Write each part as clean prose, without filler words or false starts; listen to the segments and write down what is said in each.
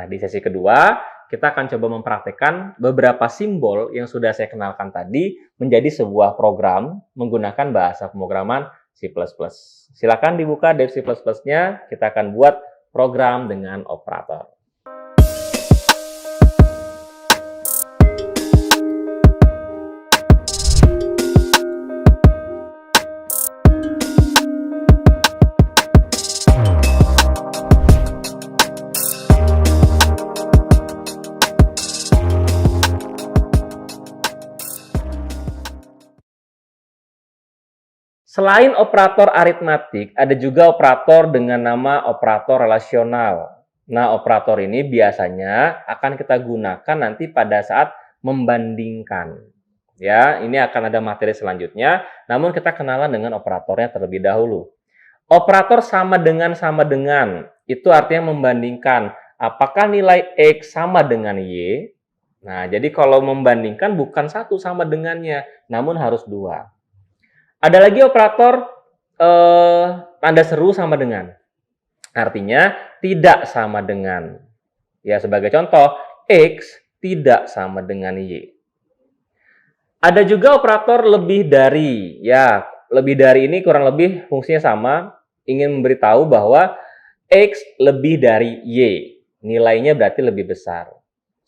Nah, di sesi kedua, kita akan coba mempraktekkan beberapa simbol yang sudah saya kenalkan tadi menjadi sebuah program menggunakan bahasa pemrograman C++. Silakan dibuka Dev C++-nya, kita akan buat program dengan operator. Selain operator aritmatik, ada juga operator dengan nama operator relasional. Nah, operator ini biasanya akan kita gunakan nanti pada saat membandingkan. Ya, ini akan ada materi selanjutnya, namun kita kenalan dengan operatornya terlebih dahulu. Operator sama dengan itu artinya membandingkan apakah nilai X sama dengan Y. Nah, jadi kalau membandingkan bukan satu sama dengannya, namun harus dua. Ada lagi operator tanda seru sama dengan. Artinya tidak sama dengan. Ya, sebagai contoh, X tidak sama dengan Y. Ada juga operator lebih dari. Ya, lebih dari ini kurang lebih fungsinya sama. Ingin memberitahu bahwa X lebih dari Y. Nilainya berarti lebih besar.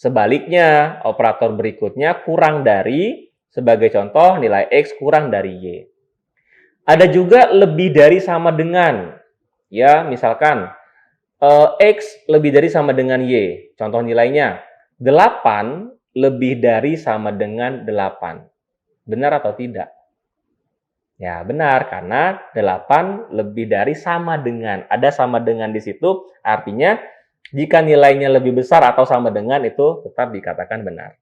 Sebaliknya, operator berikutnya kurang dari. Sebagai contoh, nilai X kurang dari Y. Ada juga lebih dari sama dengan. Ya, misalkan X lebih dari sama dengan Y. Contoh nilainya 8 lebih dari sama dengan 8. Benar atau tidak? Ya, benar, karena 8 lebih dari sama dengan. Ada sama dengan di situ, artinya jika nilainya lebih besar atau sama dengan itu tetap dikatakan benar.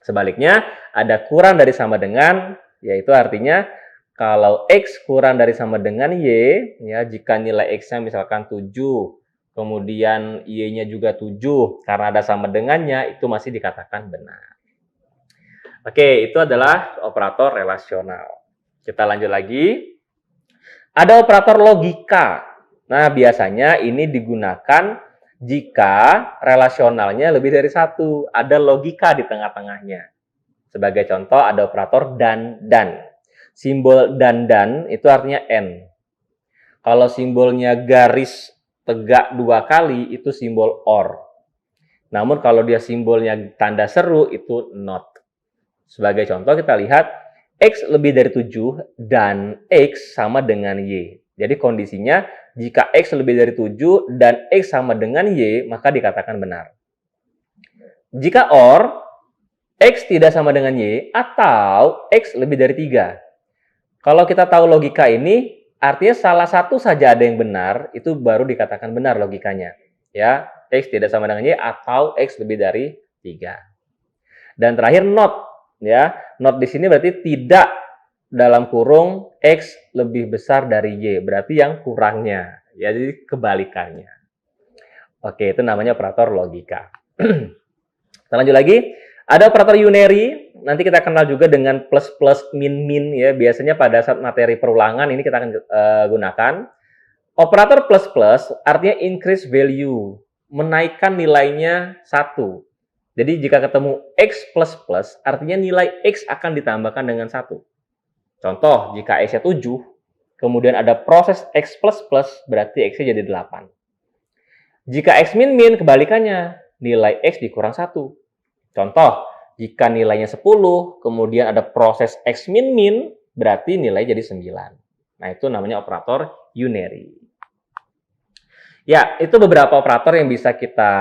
Sebaliknya, ada kurang dari sama dengan, yaitu artinya kalau X kurang dari sama dengan Y, ya, jika nilai X-nya misalkan 7, kemudian Y-nya juga 7, karena ada sama dengannya, itu masih dikatakan benar. Oke, itu adalah operator relasional. Kita lanjut lagi. Ada operator logika. Nah, biasanya ini digunakan jika relasionalnya lebih dari satu. Ada logika di tengah-tengahnya. Sebagai contoh, ada operator dan. Simbol dan itu artinya N. Kalau simbolnya garis tegak 2 kali, itu simbol OR. Namun kalau dia simbolnya tanda seru, itu NOT. Sebagai contoh kita lihat, X lebih dari 7 dan X sama dengan Y. Jadi kondisinya, jika X lebih dari 7 dan X sama dengan Y, maka dikatakan benar. Jika OR, X tidak sama dengan Y, atau X lebih dari 3. Kalau kita tahu logika ini, artinya salah satu saja ada yang benar, itu baru dikatakan benar logikanya. Ya, X tidak sama dengan Y atau X lebih dari 3. Dan terakhir not, ya. Not di sini berarti tidak dalam kurung X lebih besar dari Y, berarti yang kurangnya. Ya, jadi kebalikannya. Oke, itu namanya operator logika. Kita lanjut lagi. Ada operator unary, nanti kita kenal juga dengan plus, min, ya. Biasanya pada saat materi perulangan ini kita akan gunakan. Operator plus artinya increase value, menaikkan nilainya 1. Jadi jika ketemu X plus, artinya nilai X akan ditambahkan dengan 1. Contoh, jika X-nya 7, kemudian ada proses X plus, berarti X-nya jadi 8. Jika X min, kebalikannya, nilai X dikurang 1. Contoh, jika nilainya 10, kemudian ada proses X min, berarti nilai jadi 9. Nah, itu namanya operator unary. Ya, itu beberapa operator yang bisa kita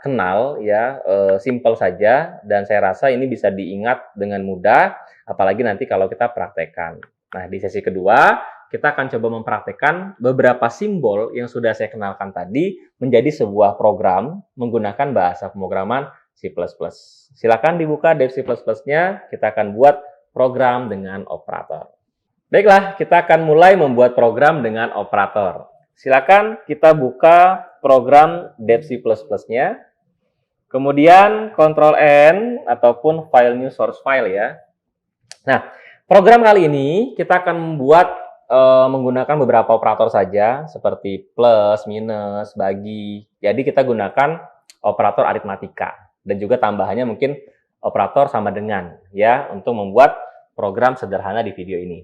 kenal, ya, simple saja, dan saya rasa ini bisa diingat dengan mudah, apalagi nanti kalau kita praktekkan. Nah, di sesi kedua, kita akan coba mempraktekkan beberapa simbol yang sudah saya kenalkan tadi menjadi sebuah program menggunakan bahasa pemrograman C++. Silakan dibuka Dev C++-nya, kita akan buat program dengan operator. Baiklah, kita akan mulai membuat program dengan operator. Silakan kita buka program Dev C++-nya, kemudian Ctrl N ataupun file new source file, ya. Nah, program kali ini kita akan membuat menggunakan beberapa operator saja, seperti plus, minus, bagi. Jadi kita gunakan operator aritmatika. Dan juga tambahannya mungkin operator sama dengan, ya, untuk membuat program sederhana di video ini.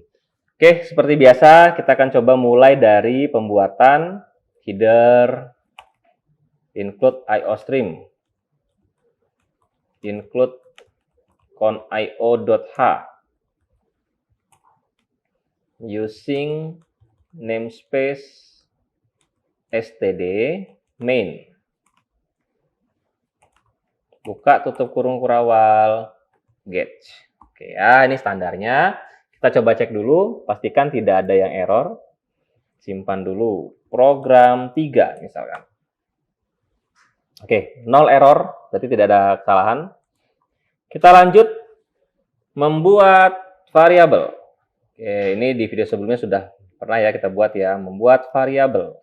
Oke, seperti biasa kita akan coba mulai dari pembuatan header include IOStream, include conio.h using namespace std main. Buka tutup kurung kurawal get. Oke ya, ini standarnya. Kita coba cek dulu, pastikan tidak ada yang error. Simpan dulu program 3 misalkan. Oke, 0 error, berarti tidak ada kesalahan. Kita lanjut membuat variabel. Oke, ini di video sebelumnya sudah pernah ya kita buat ya, membuat variabel.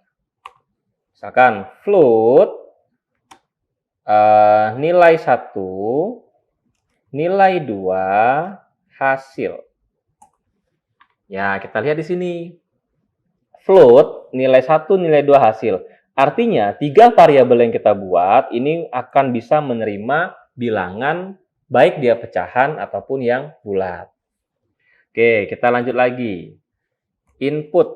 Misalkan float nilai 1, nilai 2, hasil. Ya, kita lihat di sini. Float nilai 1, nilai 2, hasil. Artinya, 3 variabel yang kita buat ini akan bisa menerima bilangan baik dia pecahan ataupun yang bulat. Oke, kita lanjut lagi. Input.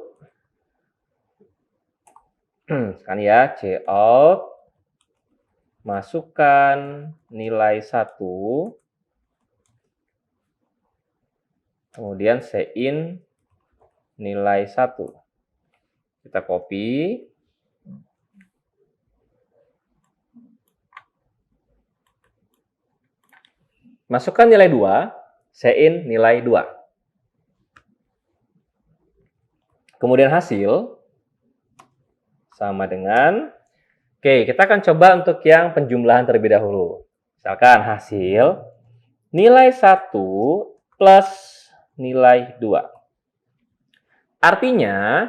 Sekarang ya, cout. Masukkan nilai 1. Kemudian sein nilai 1. Kita copy. Masukkan nilai 2, sein nilai 2. Kemudian hasil sama dengan, oke, kita akan coba untuk yang penjumlahan terlebih dahulu. Misalkan hasil nilai 1 plus nilai 2. Artinya,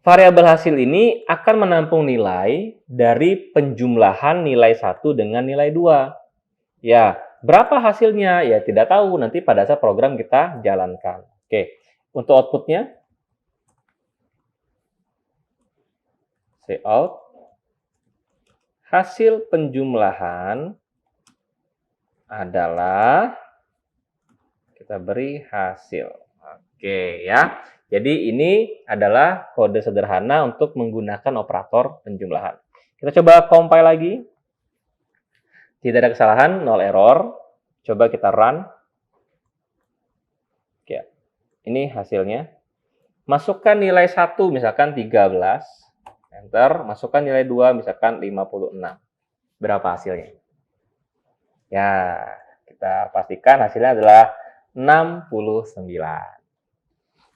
variabel hasil ini akan menampung nilai dari penjumlahan nilai 1 dengan nilai 2. Ya, berapa hasilnya? Ya, tidak tahu. Nanti pada saat program kita jalankan. Oke, untuk outputnya, cout, hasil penjumlahan adalah, kita beri hasil. Oke ya, jadi ini adalah kode sederhana untuk menggunakan operator penjumlahan. Kita coba compile lagi. Tidak ada kesalahan, 0 error. Coba kita run. Oke, ini hasilnya. Masukkan nilai 1 misalkan 13. Enter, masukkan nilai 2, misalkan 56. Berapa hasilnya? Ya, kita pastikan hasilnya adalah 69.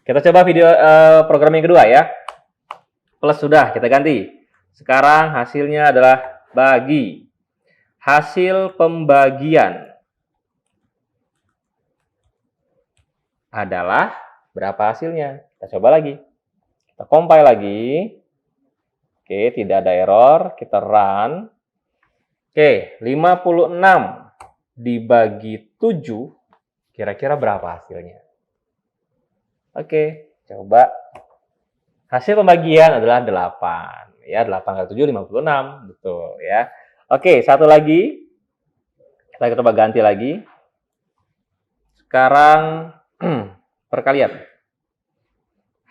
Kita coba video program yang kedua ya. Plus sudah, kita ganti. Sekarang hasilnya adalah bagi. Hasil pembagian adalah berapa hasilnya? Kita coba lagi. Kita compile lagi. Oke, tidak ada error. Kita run. Oke, 56 dibagi 7. Kira-kira berapa hasilnya? Oke, coba. Hasil pembagian adalah 8. Ya, 8 kali 7, 56. Betul ya. Oke, satu lagi. Kita coba ganti lagi. Sekarang perkalian.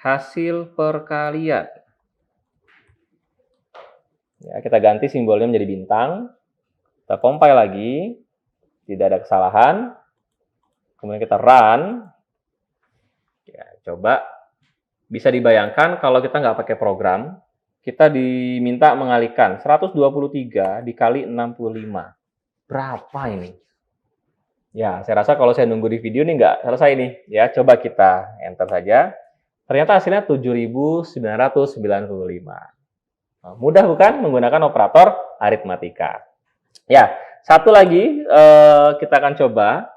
Hasil perkalian. Ya, kita ganti simbolnya menjadi bintang. Kita compile lagi. Tidak ada kesalahan. Kemudian kita run. Ya, coba. Bisa dibayangkan kalau kita nggak pakai program, kita diminta mengalihkan 123 dikali 65. Berapa ini? Ya, saya rasa kalau saya nunggu di video ini nggak selesai nih. Ya, coba kita enter saja. Ternyata hasilnya 7.995. Mudah bukan menggunakan operator aritmatika. Ya, satu lagi kita akan coba.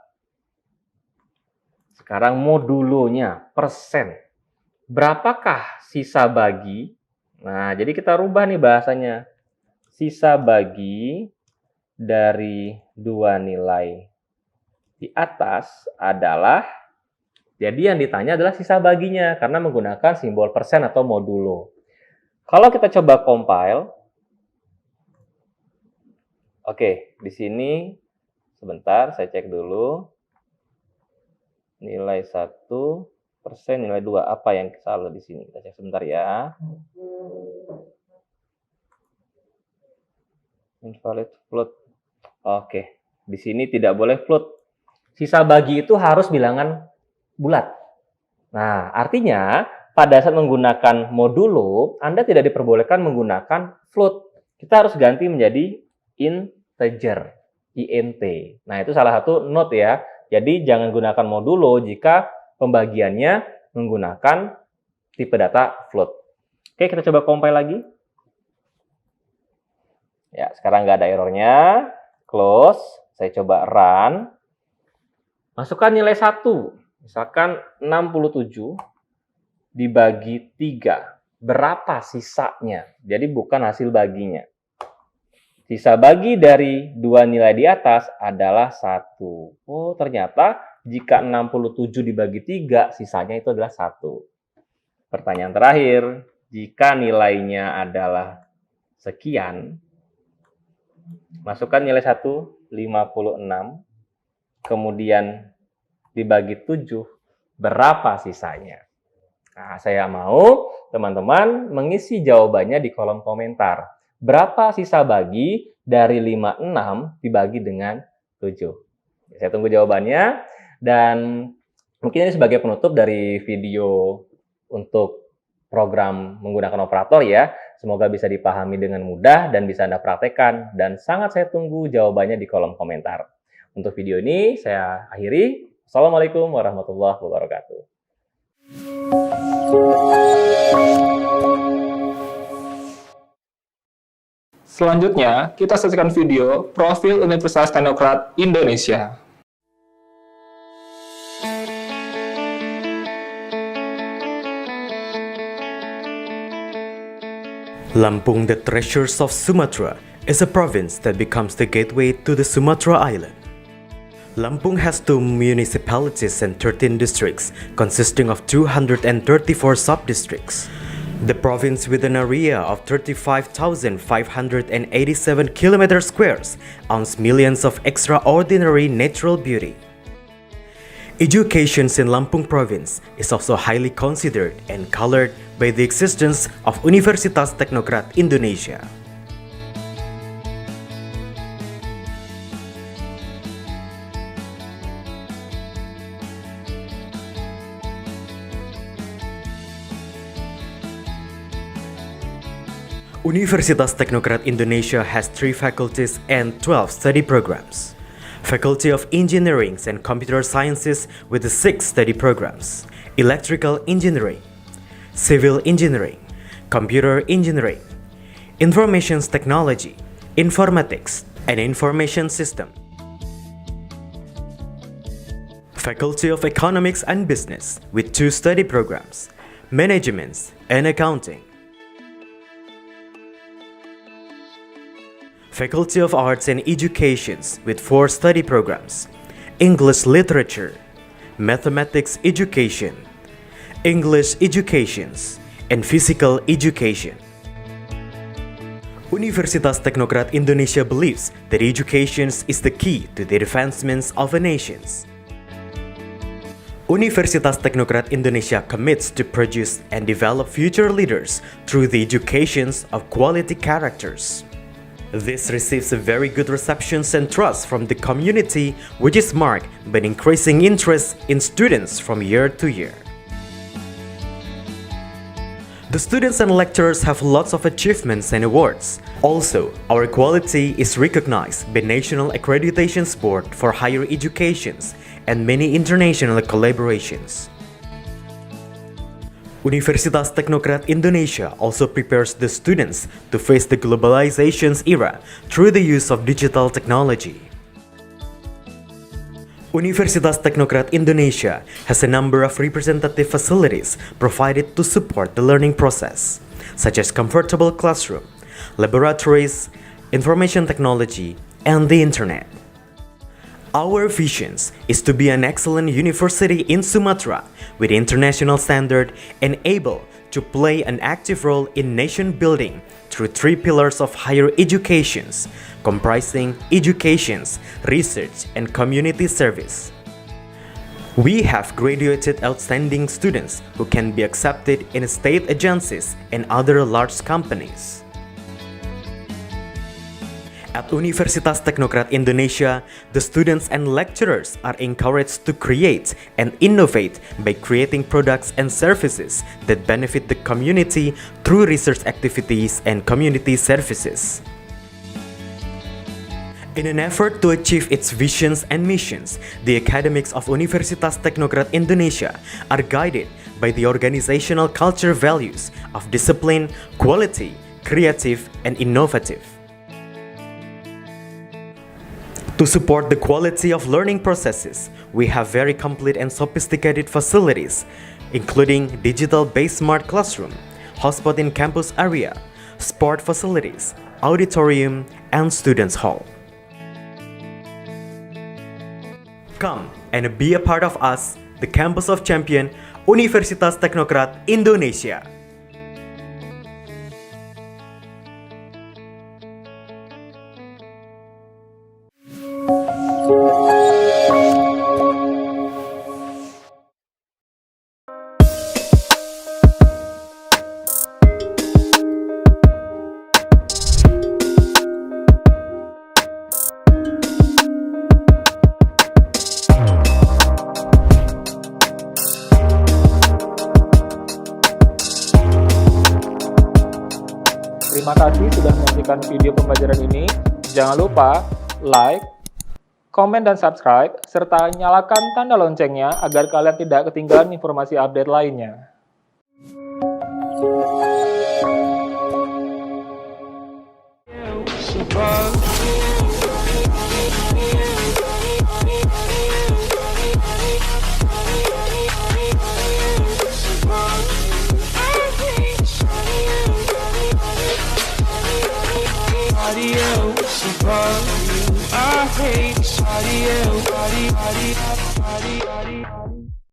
Sekarang modulonya, persen. Berapakah sisa bagi? Nah, jadi kita rubah nih bahasanya. Sisa bagi dari dua nilai di atas adalah, jadi yang ditanya adalah sisa baginya, karena menggunakan simbol persen atau modulo. Kalau kita coba compile, Oke, di sini sebentar saya cek dulu. Nilai 1%, nilai 2. Apa yang salah di sini? Kita cek sebentar ya. Invalid float. Oke, di sini tidak boleh float. Sisa bagi itu harus bilangan bulat. Nah, artinya pada saat menggunakan modulo, Anda tidak diperbolehkan menggunakan float. Kita harus ganti menjadi integer, int. Nah, itu salah satu note ya. Jadi, jangan gunakan modulo jika pembagiannya menggunakan tipe data float. Oke, kita coba compile lagi. Ya, sekarang nggak ada errornya. Close. Saya coba run. Masukkan nilai 1. Misalkan 67 dibagi 3. Berapa sisanya? Jadi bukan hasil baginya. Sisa bagi dari dua nilai di atas adalah 1. Oh, ternyata jika 67 dibagi 3, sisanya itu adalah 1. Pertanyaan terakhir, jika nilainya adalah sekian, masukkan nilai 1, 56, kemudian dibagi 7, berapa sisanya? Nah, saya mau teman-teman mengisi jawabannya di kolom komentar. Berapa sisa bagi dari 56 dibagi dengan 7? Saya tunggu jawabannya. Dan mungkin ini sebagai penutup dari video untuk program menggunakan operator ya. Semoga bisa dipahami dengan mudah dan bisa Anda praktekkan. Dan sangat saya tunggu jawabannya di kolom komentar. Untuk video ini saya akhiri. Assalamualaikum warahmatullahi wabarakatuh. Selanjutnya, kita saksikan video Profil Universitas Teknokrat Indonesia. Lampung, the Treasures of Sumatra, is a province that becomes the gateway to the Sumatra Island. Lampung has 2 municipalities and 13 districts, consisting of 234 sub-districts. The province, with an area of 35,587 km squares, owns millions of extraordinary natural beauty. Education in Lampung province is also highly considered and colored by the existence of Universitas Teknokrat Indonesia. Universitas Teknokrat Indonesia has 3 faculties and 12 study programs. Faculty of Engineering and Computer Sciences with the 6 study programs: Electrical Engineering, Civil Engineering, Computer Engineering, Information Technology, Informatics, and Information System. Faculty of Economics and Business with 2 study programs: Management and Accounting. Faculty of Arts and Educations with 4 study programs: English Literature, Mathematics Education, English Educations, and Physical Education. Universitas Teknokrat Indonesia believes that education is the key to the advancements of a nation. Universitas Teknokrat Indonesia commits to produce and develop future leaders through the education of quality characters. This receives a very good reception and trust from the community, which is marked by an increasing interest in students from year to year. The students and lecturers have lots of achievements and awards. Also, our quality is recognized by National Accreditation Board for Higher Education and many international collaborations. Universitas Teknokrat Indonesia also prepares the students to face the globalization era through the use of digital technology. Universitas Teknokrat Indonesia has a number of representative facilities provided to support the learning process, such as comfortable classroom, laboratories, information technology, and the internet. Our vision is to be an excellent university in Sumatra with international standard and able to play an active role in nation building through 3 pillars of higher education: comprising education, research, and community service. We have graduated outstanding students who can be accepted in state agencies and other large companies. At Universitas Teknokrat Indonesia, the students and lecturers are encouraged to create and innovate by creating products and services that benefit the community through research activities and community services. In an effort to achieve its visions and missions, the academics of Universitas Teknokrat Indonesia are guided by the organizational culture values of discipline, quality, creative, and innovative. To support the quality of learning processes, we have very complete and sophisticated facilities, including digital-based smart classroom, hotspot in campus area, sport facilities, auditorium, and students' hall. Come and be a part of us, the Campus of Champion, Universitas Teknokrat Indonesia. Terima kasih sudah menyaksikan video pembelajaran ini. Jangan lupa like, komen, dan subscribe, serta nyalakan tanda loncengnya agar kalian tidak ketinggalan informasi update lainnya. I hate body.